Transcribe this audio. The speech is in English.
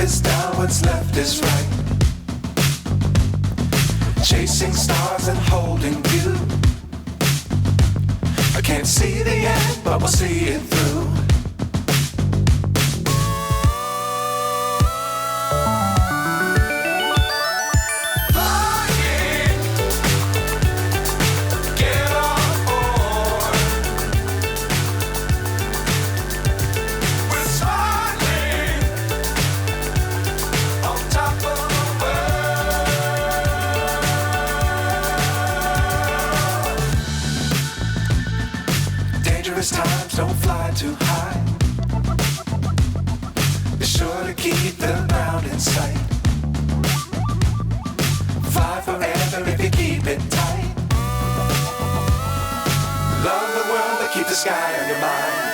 is down, what's left is right. Chasing stars and holding you. I can't see the end, but we'll see it through. Times don't fly too high. Be sure to keep the ground in sight. Fly forever if you keep it tight. Love the world, but keep the sky on your mind.